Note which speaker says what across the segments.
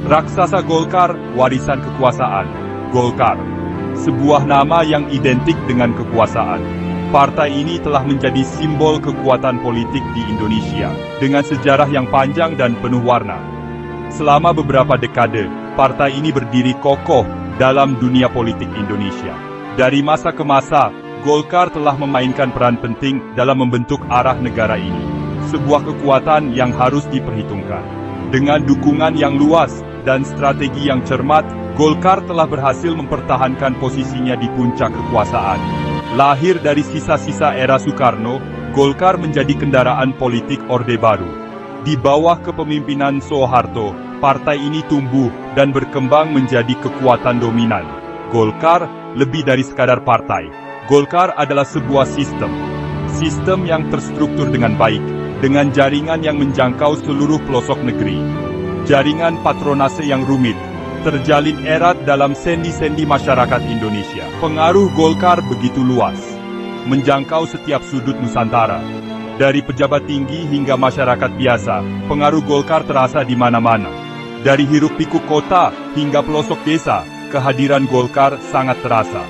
Speaker 1: Raksasa Golkar, warisan kekuasaan. Golkar, sebuah nama yang identik dengan kekuasaan. Partai ini telah menjadi simbol kekuatan politik di Indonesia, dengan sejarah yang panjang dan penuh warna. Selama beberapa dekade, partai ini berdiri kokoh dalam dunia politik Indonesia. Dari masa ke masa, Golkar telah memainkan peran penting dalam membentuk arah negara ini. Sebuah kekuatan yang harus diperhitungkan. Dengan dukungan yang luas dan strategi yang cermat, Golkar telah berhasil mempertahankan posisinya di puncak kekuasaan. Lahir dari sisa-sisa era Soekarno, Golkar menjadi kendaraan politik Orde Baru. Di bawah kepemimpinan Soeharto, partai ini tumbuh dan berkembang menjadi kekuatan dominan. Golkar lebih dari sekadar partai. Golkar adalah sebuah sistem. Sistem yang terstruktur dengan baik, dengan jaringan yang menjangkau seluruh pelosok negeri. Jaringan patronase yang rumit, terjalin erat dalam sendi-sendi masyarakat Indonesia. Pengaruh Golkar begitu luas, menjangkau setiap sudut Nusantara. Dari pejabat tinggi hingga masyarakat biasa, pengaruh Golkar terasa di mana-mana. Dari hiruk-pikuk kota hingga pelosok desa, kehadiran Golkar sangat terasa.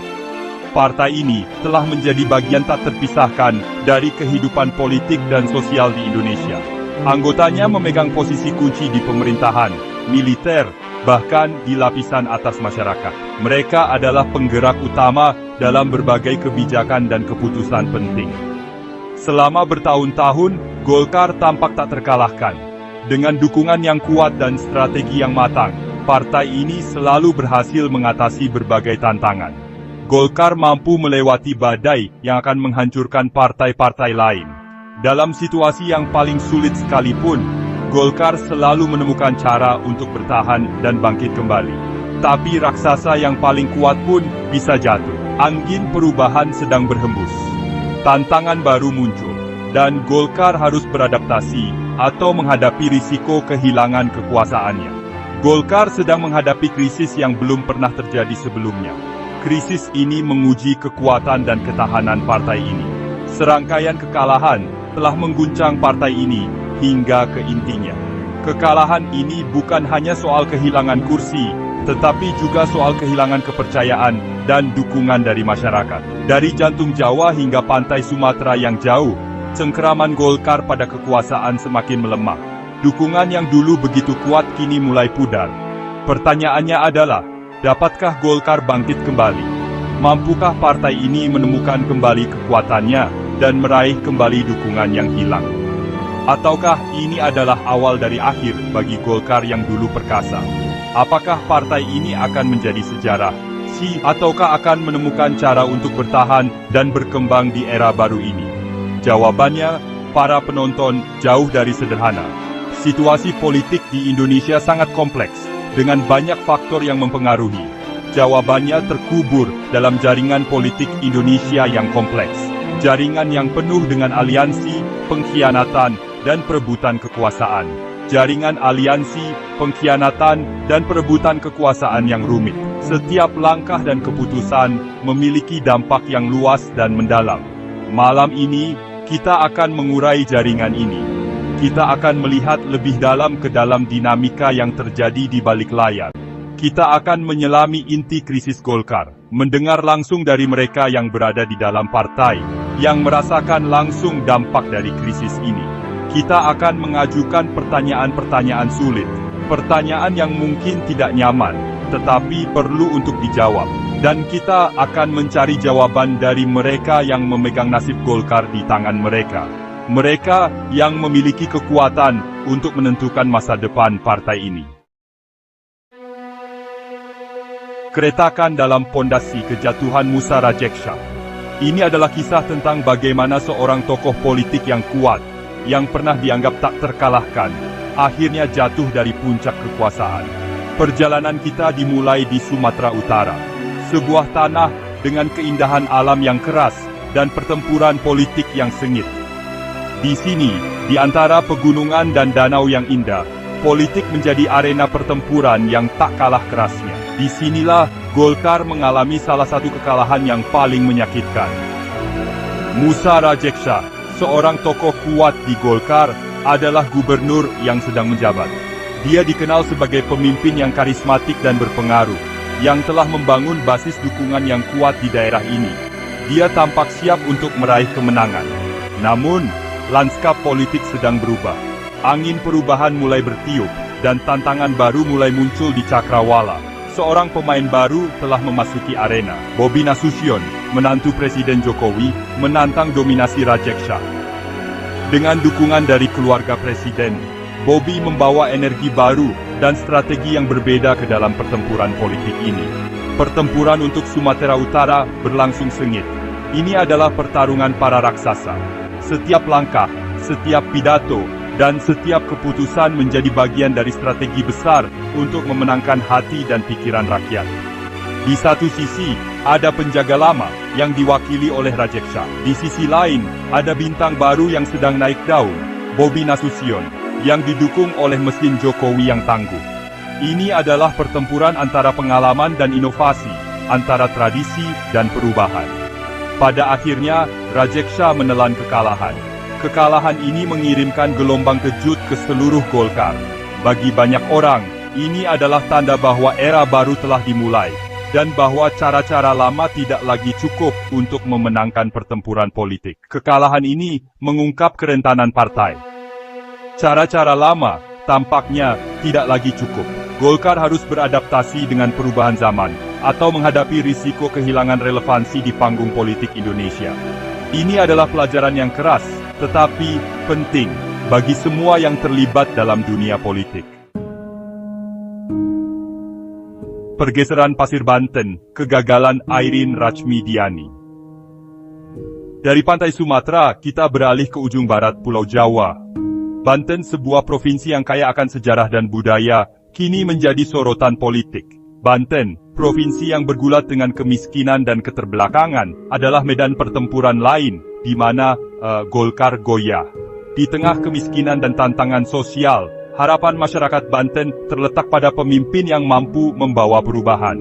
Speaker 1: Partai ini telah menjadi bagian tak terpisahkan dari kehidupan politik dan sosial di Indonesia. Anggotanya memegang posisi kunci di pemerintahan, militer, bahkan di lapisan atas masyarakat. Mereka adalah penggerak utama dalam berbagai kebijakan dan keputusan penting. Selama bertahun-tahun, Golkar tampak tak terkalahkan. Dengan dukungan yang kuat dan strategi yang matang, partai ini selalu berhasil mengatasi berbagai tantangan. Golkar mampu melewati badai yang akan menghancurkan partai-partai lain. Dalam situasi yang paling sulit sekalipun, Golkar selalu menemukan cara untuk bertahan dan bangkit kembali. Tapi raksasa yang paling kuat pun bisa jatuh. Angin perubahan sedang berhembus. Tantangan baru muncul, dan Golkar harus beradaptasi atau menghadapi risiko kehilangan kekuasaannya. Golkar sedang menghadapi krisis yang belum pernah terjadi sebelumnya. Krisis ini menguji kekuatan dan ketahanan partai ini. Serangkaian kekalahan telah mengguncang partai ini hingga ke intinya. Kekalahan ini bukan hanya soal kehilangan kursi, tetapi juga soal kehilangan kepercayaan dan dukungan dari masyarakat. Dari jantung Jawa hingga pantai Sumatera yang jauh, cengkeraman Golkar pada kekuasaan semakin melemah. Dukungan yang dulu begitu kuat kini mulai pudar. Pertanyaannya adalah, dapatkah Golkar bangkit kembali? Mampukah partai ini menemukan kembali kekuatannya dan meraih kembali dukungan yang hilang? Ataukah ini adalah awal dari akhir bagi Golkar yang dulu perkasa? Apakah partai ini akan menjadi sejarah, ataukah akan menemukan cara untuk bertahan dan berkembang di era baru ini? Jawabannya, para penonton, jauh dari sederhana. Situasi politik di Indonesia sangat kompleks, dengan banyak faktor yang mempengaruhi. Jawabannya terkubur dalam jaringan politik Indonesia yang kompleks. Jaringan yang penuh dengan aliansi, pengkhianatan, dan perebutan kekuasaan. Jaringan aliansi, pengkhianatan, dan perebutan kekuasaan yang rumit. Setiap langkah dan keputusan memiliki dampak yang luas dan mendalam. Malam ini, kita akan mengurai jaringan ini. Kita akan melihat lebih dalam ke dalam dinamika yang terjadi di balik layar. Kita akan menyelami inti krisis Golkar, mendengar langsung dari mereka yang berada di dalam partai, yang merasakan langsung dampak dari krisis ini. Kita akan mengajukan pertanyaan-pertanyaan sulit, pertanyaan yang mungkin tidak nyaman, tetapi perlu untuk dijawab. Dan kita akan mencari jawaban dari mereka yang memegang nasib Golkar di tangan mereka. Mereka yang memiliki kekuatan untuk menentukan masa depan partai ini. Keretakan dalam pondasi kejatuhan Musa Rajeksha. Ini adalah kisah tentang bagaimana seorang tokoh politik yang kuat, yang pernah dianggap tak terkalahkan, akhirnya jatuh dari puncak kekuasaan. Perjalanan kita dimulai di Sumatera Utara, sebuah tanah dengan keindahan alam yang keras dan pertempuran politik yang sengit. Di sini, di antara pegunungan dan danau yang indah, politik menjadi arena pertempuran yang tak kalah kerasnya. Disinilah Golkar mengalami salah satu kekalahan yang paling menyakitkan. Musa Rajeksha, seorang tokoh kuat di Golkar, adalah gubernur yang sedang menjabat. Dia dikenal sebagai pemimpin yang karismatik dan berpengaruh, yang telah membangun basis dukungan yang kuat di daerah ini. Dia tampak siap untuk meraih kemenangan. Namun, lanskap politik sedang berubah. Angin perubahan mulai bertiup, dan tantangan baru mulai muncul di Cakrawala. Seorang pemain baru telah memasuki arena. Bobi Nasution, menantu Presiden Jokowi, menantang dominasi Rajeksha. Dengan dukungan dari keluarga Presiden, Bobi membawa energi baru dan strategi yang berbeda ke dalam pertempuran politik ini. Pertempuran untuk Sumatera Utara berlangsung sengit. Ini adalah pertarungan para raksasa. Setiap langkah, setiap pidato, dan setiap keputusan menjadi bagian dari strategi besar untuk memenangkan hati dan pikiran rakyat. Di satu sisi, ada penjaga lama yang diwakili oleh Rajeksha. Di sisi lain, ada bintang baru yang sedang naik daun, Bobi Nasution, yang didukung oleh mesin Jokowi yang tangguh. Ini adalah pertempuran antara pengalaman dan inovasi, antara tradisi dan perubahan. Pada akhirnya, Rajeksha menelan kekalahan. Kekalahan ini mengirimkan gelombang kejut ke seluruh Golkar. Bagi banyak orang, ini adalah tanda bahwa era baru telah dimulai, dan bahwa cara-cara lama tidak lagi cukup untuk memenangkan pertempuran politik. Kekalahan ini mengungkap kerentanan partai. Cara-cara lama tampaknya tidak lagi cukup. Golkar harus beradaptasi dengan perubahan zaman, atau menghadapi risiko kehilangan relevansi di panggung politik Indonesia. Ini adalah pelajaran yang keras, tetapi penting bagi semua yang terlibat dalam dunia politik. Pergeseran Pasir Banten, kegagalan Airin Rachmidiani. Dari pantai Sumatera, kita beralih ke ujung barat Pulau Jawa. Banten, sebuah provinsi yang kaya akan sejarah dan budaya, kini menjadi sorotan politik. Banten, provinsi yang bergulat dengan kemiskinan dan keterbelakangan, adalah medan pertempuran lain, di mana Golkar goyah. Di tengah kemiskinan dan tantangan sosial, harapan masyarakat Banten terletak pada pemimpin yang mampu membawa perubahan.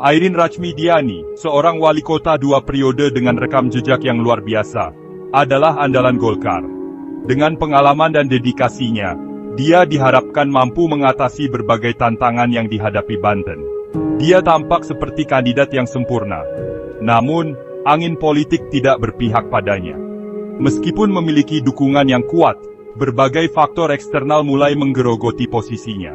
Speaker 1: Airin Rachmidiani, seorang wali kota 2 periode dengan rekam jejak yang luar biasa, adalah andalan Golkar. Dengan pengalaman dan dedikasinya, dia diharapkan mampu mengatasi berbagai tantangan yang dihadapi Banten. Dia tampak seperti kandidat yang sempurna. Namun, angin politik tidak berpihak padanya. Meskipun memiliki dukungan yang kuat, berbagai faktor eksternal mulai menggerogoti posisinya.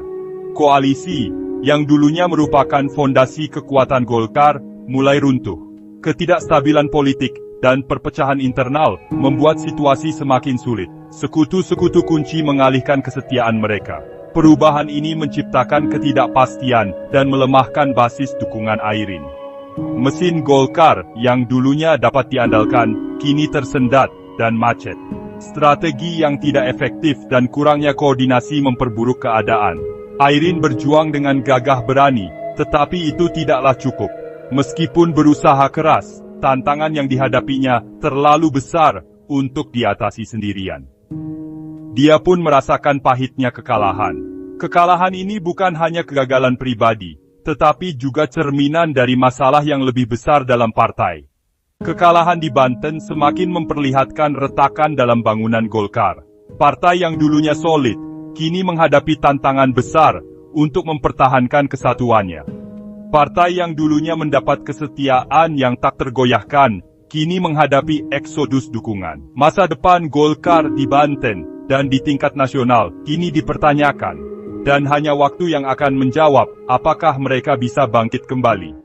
Speaker 1: Koalisi, yang dulunya merupakan fondasi kekuatan Golkar, mulai runtuh. Ketidakstabilan politik dan perpecahan internal membuat situasi semakin sulit. Sekutu-sekutu kunci mengalihkan kesetiaan mereka. Perubahan ini menciptakan ketidakpastian dan melemahkan basis dukungan Airin. Mesin Golkar yang dulunya dapat diandalkan, kini tersendat dan macet. Strategi yang tidak efektif dan kurangnya koordinasi memperburuk keadaan. Airin berjuang dengan gagah berani, tetapi itu tidaklah cukup. Meskipun berusaha keras, tantangan yang dihadapinya terlalu besar untuk diatasi sendirian. Dia pun merasakan pahitnya kekalahan. Kekalahan ini bukan hanya kegagalan pribadi, tetapi juga cerminan dari masalah yang lebih besar dalam partai. Kekalahan di Banten semakin memperlihatkan retakan dalam bangunan Golkar. Partai yang dulunya solid, kini menghadapi tantangan besar untuk mempertahankan kesatuannya. Partai yang dulunya mendapat kesetiaan yang tak tergoyahkan, kini menghadapi eksodus dukungan. Masa depan Golkar di Banten dan di tingkat nasional kini dipertanyakan, dan hanya waktu yang akan menjawab apakah mereka bisa bangkit kembali.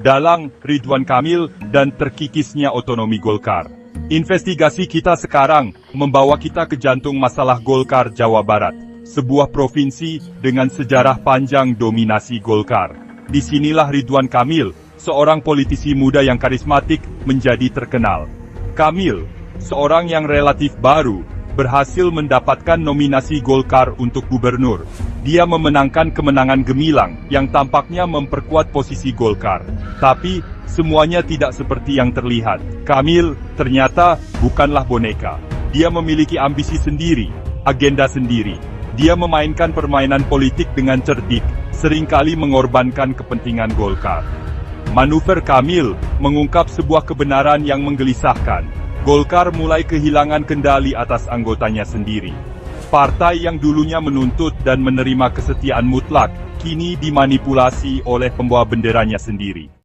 Speaker 1: Dalang Ridwan Kamil dan terkikisnya otonomi Golkar. Investigasi kita sekarang membawa kita ke jantung masalah Golkar Jawa Barat, sebuah provinsi dengan sejarah panjang dominasi Golkar. Disinilah Ridwan Kamil, seorang politisi muda yang karismatik, menjadi terkenal. Kamil, seorang yang relatif baru, berhasil mendapatkan nominasi Golkar untuk gubernur. Dia memenangkan kemenangan gemilang yang tampaknya memperkuat posisi Golkar. Tapi, semuanya tidak seperti yang terlihat. Kamil, ternyata, bukanlah boneka. Dia memiliki ambisi sendiri, agenda sendiri. Dia memainkan permainan politik dengan cerdik, seringkali mengorbankan kepentingan Golkar. Manuver Kamil mengungkap sebuah kebenaran yang menggelisahkan. Golkar mulai kehilangan kendali atas anggotanya sendiri. Partai yang dulunya menuntut dan menerima kesetiaan mutlak, kini dimanipulasi oleh pembawa benderanya sendiri.